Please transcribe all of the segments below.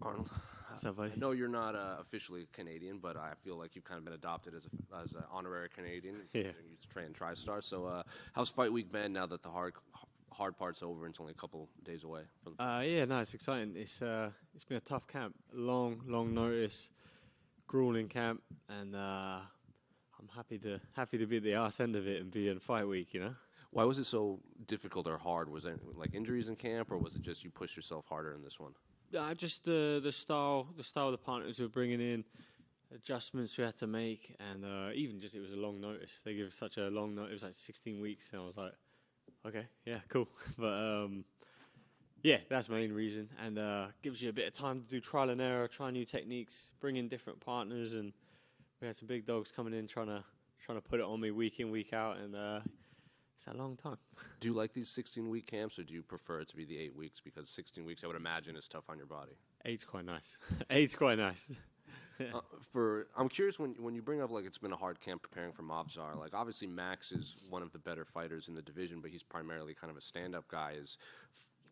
Arnold. What's up, buddy? I know you're not officially Canadian, but I feel like you've kind of been adopted as an honorary Canadian. Yeah. You train TriStar. So how's fight week been now that the hard part's over and it's only a couple days away? Yeah, no, it's exciting. It's been a tough camp, long notice, grueling camp, and I'm happy to be at the arse end of it and be in fight week. You know. Why was it so difficult or hard? Was there like injuries in camp, or was it just you pushed yourself harder in this one? Just the style of the partners we were bringing in, adjustments we had to make, and even just it was a long notice. They give such a long notice. It was like 16 weeks, and I was like, okay, yeah, cool. But yeah, that's the main reason, and gives you a bit of time to do trial and error, try new techniques, bring in different partners, and we had some big dogs coming in trying to put it on me week in, week out, and it's a long time. Do you like these 16-week camps, or do you prefer it to be the 8 weeks? Because 16 weeks, I would imagine, is tough on your body. 8's quite nice. 8's quite nice. I'm curious when you bring up like it's been a hard camp preparing for Mavzar. Like obviously Max is one of the better fighters in the division, but he's primarily kind of a stand-up guy. Is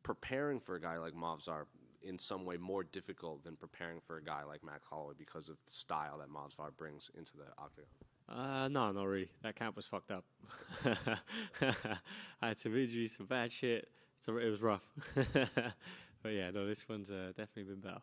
preparing for a guy like Mavzar in some way more difficult than preparing for a guy like Max Holloway because of the style that Mavzar brings into the octagon? No, not really. That camp was fucked up. I had some injuries, some bad shit, so it was rough. But yeah, no, this one's definitely been better.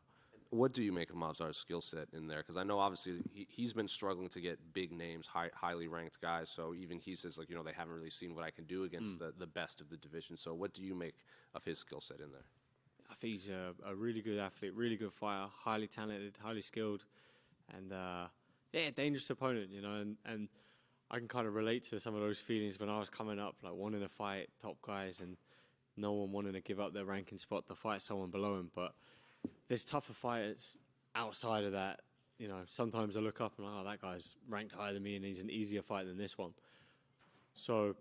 What do you make of Mavzar's skill set in there? Because I know obviously he's been struggling to get big names, highly ranked guys. So even he says like, they haven't really seen what I can do against the best of the division. So what do you make of his skill set in there? I think he's a really good athlete, really good fighter, highly talented, highly skilled, and yeah, dangerous opponent, and I can kind of relate to some of those feelings when I was coming up, like wanting to fight top guys and no one wanting to give up their ranking spot to fight someone below him. But there's tougher fighters outside of that. Sometimes I look up and I'm like, oh, that guy's ranked higher than me and he's an easier fight than this one. So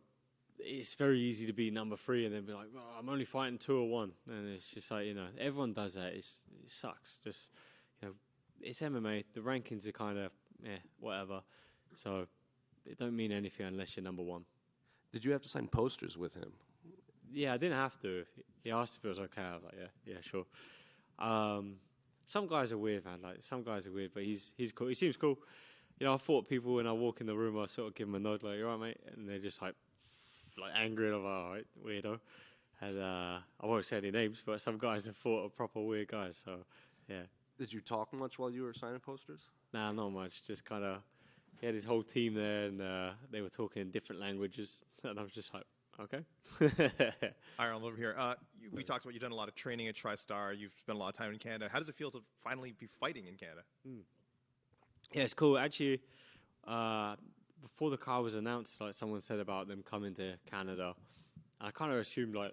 it's very easy to be number 3 and then be like, well, I'm only fighting 2 or 1. And it's just like, everyone does that. It sucks. Just, it's MMA. The rankings are kind of, whatever. So it don't mean anything unless you're number 1. Did you have to sign posters with him? Yeah, I didn't have to. He asked if it was okay. I was like, yeah, sure. Some guys are weird, man. Like some guys are weird, but he's cool. He seems cool. I thought people when I walk in the room, I sort of give them a nod, like, "You all right, mate?" And they're just like angry, and I'm like, "All right, weirdo." And I won't say any names, but some guys have thought are proper weird guys. So, yeah. Did you talk much while you were signing posters? Nah, not much. Just kind of, he had his whole team there, and they were talking in different languages, and I was just like, okay. Arnold over here. We talked about you've done a lot of training at TriStar. You've spent a lot of time in Canada. How does it feel to finally be fighting in Canada? Yeah, it's cool. Actually, before the car was announced, like someone said about them coming to Canada, I kind of assumed I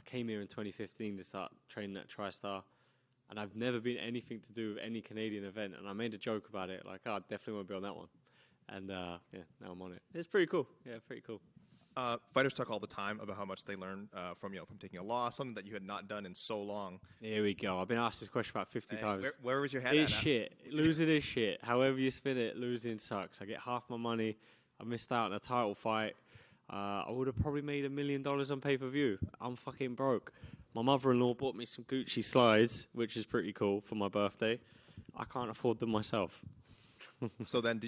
came here in 2015 to start training at TriStar, and I've never been anything to do with any Canadian event. And I made a joke about it, like, I definitely want to be on that one. And yeah, now I'm on it. It's pretty cool. Yeah, pretty cool. Fighters talk all the time about how much they learn from taking a loss, something that you had not done in so long. Here we go. I've been asked this question about 50 times. Where was your head It's at? shit. Losing is shit. However you spin it, losing sucks. I get half my money. I missed out on a title fight. I would have probably made $1 million on pay-per-view. I'm fucking broke. My mother-in-law bought me some Gucci slides, which is pretty cool, for my birthday. I can't afford them myself. So then,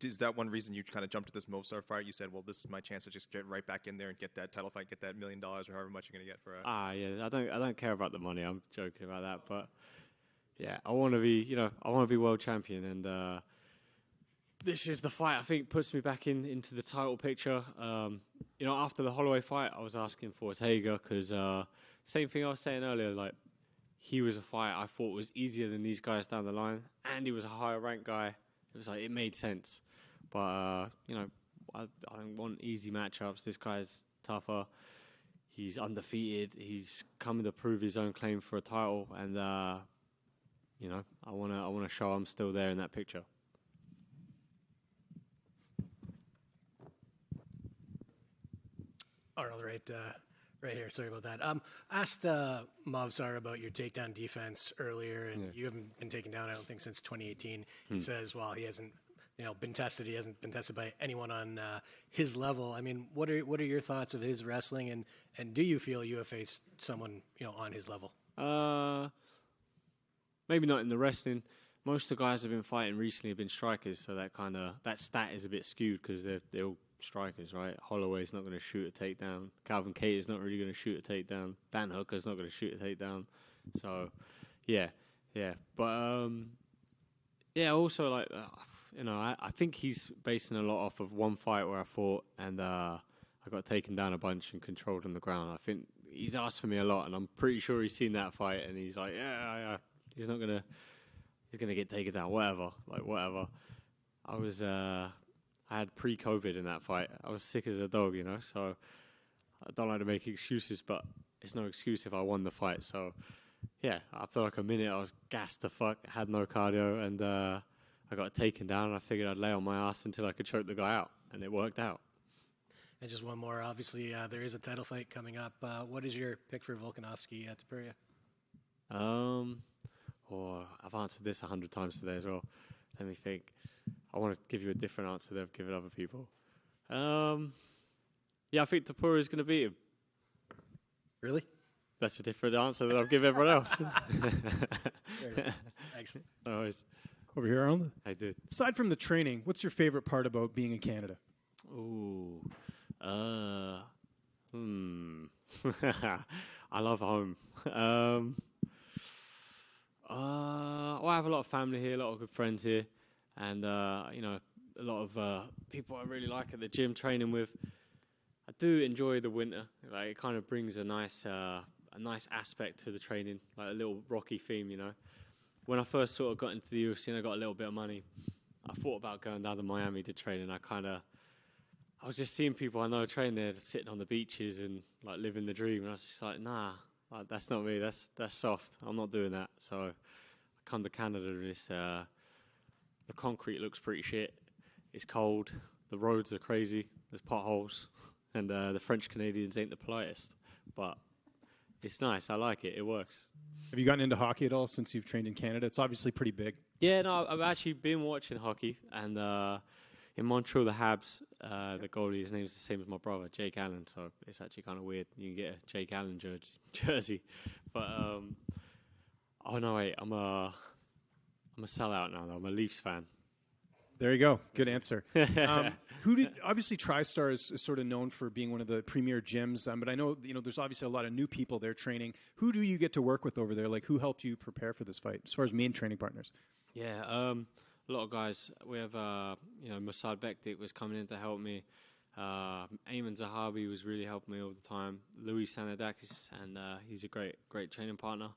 is that one reason you kind of jumped to this Mavzar fight? You said, well, this is my chance to just get right back in there and get that title fight, get that $1 million or however much you're going to get for it. Yeah, I don't care about the money. I'm joking about that, but yeah, I want to be world champion, and this is the fight I think puts me back into the title picture. After the Holloway fight, I was asking for Ortega because same thing I was saying earlier, like he was a fight I thought was easier than these guys down the line, and he was a higher ranked guy. It was like, it made sense. But, I don't want easy matchups. This guy's tougher. He's undefeated. He's coming to prove his own claim for a title. And, I want to show I'm still there in that picture. Arnold, right here. Sorry about that. Asked Mavzar about your takedown defense earlier, and you haven't been taken down, I don't think, since 2018. He says, well, he hasn't, been tested. He hasn't been tested by anyone on his level. I mean, what are your thoughts of his wrestling, and do you feel you have faced someone, on his level? maybe not in the wrestling. Most of the guys I've been fighting recently have been strikers, so that stat is a bit skewed because they're all strikers, right? Holloway's not going to shoot a takedown. Calvin Kattar's not really going to shoot a takedown. Dan Hooker's not going to shoot a takedown. So, yeah. But, also, like, I think he's basing a lot off of one fight where I fought and I got taken down a bunch and controlled on the ground. I think he's asked for me a lot, and I'm pretty sure he's seen that fight, and he's like, he's going to get taken down, whatever. I had pre-COVID in that fight. I was sick as a dog, so I don't like to make excuses, but it's no excuse if I won the fight. So, yeah, after like a minute, I was gassed to fuck, had no cardio, and I got taken down, and I figured I'd lay on my ass until I could choke the guy out, and it worked out. And just one more. Obviously, there is a title fight coming up. What is your pick for Volkanovski at Topuria? I've answered this 100 times today as well. Let me think. I want to give you a different answer than I've given other people. I think Topuria is going to beat him. Really? That's a different answer than I've given everyone else. Thanks. No worries. Over here, Arnold. I did. Aside from the training, what's your favorite part about being in Canada? Ooh. I love home. I have a lot of family here, a lot of good friends here, and a lot of people I really like at the gym training with. I do enjoy the winter. Like, it kind of brings a nice aspect to the training, like a little Rocky theme, When I first sort of got into the UFC and I got a little bit of money, I thought about going down to Miami to train, and I was just seeing people I know train there, sitting on the beaches and like living the dream, and I was just like, nah, like, that's not me. That's soft. I'm not doing that. So I come to Canada, and the concrete looks pretty shit. It's cold. The roads are crazy. There's potholes, and the French Canadians ain't the politest. But it's nice. I like it. It works. Have you gotten into hockey at all since you've trained in Canada? It's obviously pretty big. Yeah, no, I've actually been watching hockey, and in Montreal, the Habs, the goalie, his name's the same as my brother, Jake Allen, so it's actually kind of weird. You can get a Jake Allen jersey. But, I'm a sellout now, though. I'm a Leafs fan. There you go. Good answer. Obviously, TriStar is sort of known for being one of the premier gyms, but I know, there's obviously a lot of new people there training. Who do you get to work with over there? Like, who helped you prepare for this fight, as far as main training partners? Yeah, a lot of guys. We have, Mossad Bektik was coming in to help me. Ayman Zahabi was really helping me all the time. Louis Sanadakis, and he's a great training partner.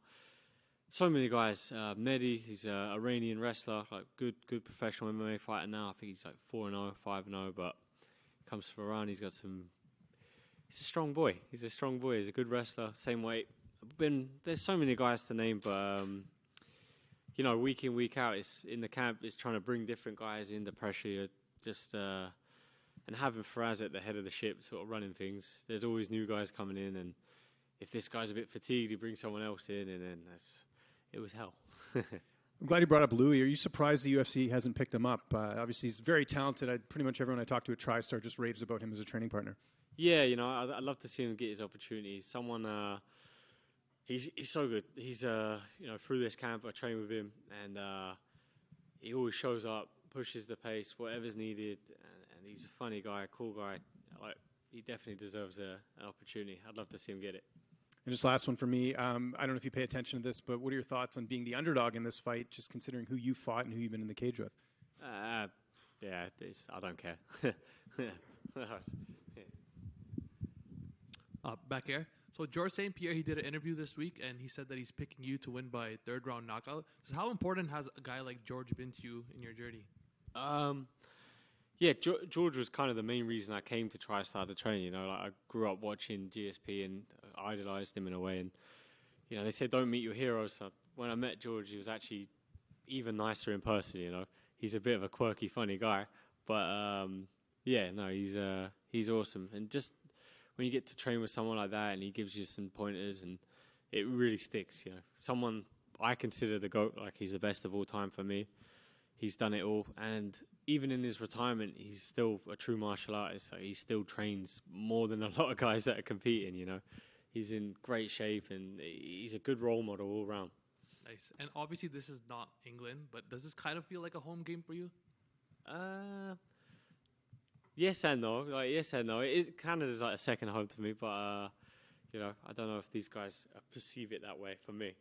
So many guys. Mehdi, he's an Iranian wrestler, like good professional MMA fighter now. I think he's like 4-0, 5-0, but comes from Iran. He's a strong boy. He's a good wrestler, same weight. There's so many guys to name, but week in, week out, it's in the camp. It's trying to bring different guys in, the pressure, and having Faraz at the head of the ship, sort of running things. There's always new guys coming in, and if this guy's a bit fatigued, he brings someone else in, and then it was hell. I'm glad you brought up Louis. Are you surprised the UFC hasn't picked him up? Obviously, he's very talented. Pretty much everyone I talk to at TriStar just raves about him as a training partner. Yeah, I'd love to see him get his opportunities. He's so good. He's through this camp, I train with him, and he always shows up, pushes the pace, whatever's needed, and he's a funny guy, a cool guy. Like, he definitely deserves an opportunity. I'd love to see him get it. And just last one for me. I don't know if you pay attention to this, but what are your thoughts on being the underdog in this fight, just considering who you fought and who you've been in the cage with? I don't care. Back here. So George St. Pierre, he did an interview this week, and he said that he's picking you to win by third round knockout. So how important has a guy like George been to you in your journey? George was kind of the main reason I came to TriStar to train. I grew up watching GSP and idolized him in a way. And they say don't meet your heroes. So when I met George, he was actually even nicer in person. He's a bit of a quirky, funny guy, but he's awesome. And just when you get to train with someone like that, and he gives you some pointers, and it really sticks. Someone I consider the GOAT. Like, he's the best of all time for me. He's done it all, and even in his retirement, he's still a true martial artist. So he still trains more than a lot of guys that are competing. He's in great shape, and he's a good role model all around. Nice. And obviously, this is not England, but does this kind of feel like a home game for you? Yes and no. Yes and no. Canada is like a second home to me, but I don't know if these guys perceive it that way for me.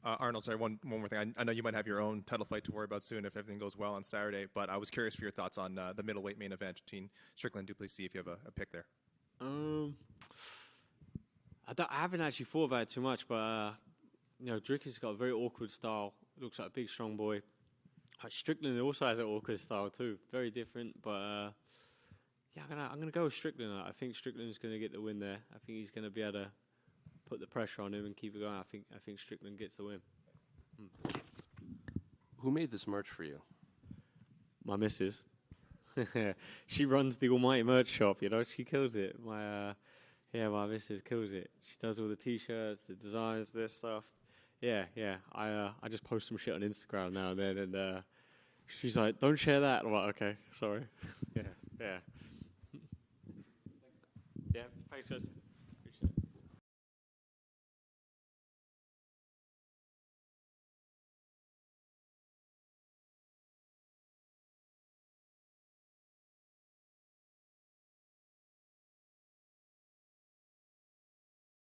Arnold, sorry, one more thing. I know you might have your own title fight to worry about soon if everything goes well on Saturday, but I was curious for your thoughts on the middleweight main event between Strickland and Duplessis, if you have a pick there. I haven't actually thought about it too much, but Drick has got a very awkward style. Looks like a big, strong boy. Strickland also has an awkward style too. Very different, but I'm gonna go with Strickland. I think Strickland's gonna get the win there. I think he's gonna be able to put the pressure on him and keep it going. I think Strickland gets the win. Who made this merch for you? My missus. She runs the almighty merch shop. She kills it. My missus kills it. She does all the t-shirts, the designs, this stuff. Yeah. I just post some shit on Instagram now and then, and she's like, "Don't share that." I'm like, "Okay, sorry." Yeah. Yeah. Thanks, guys.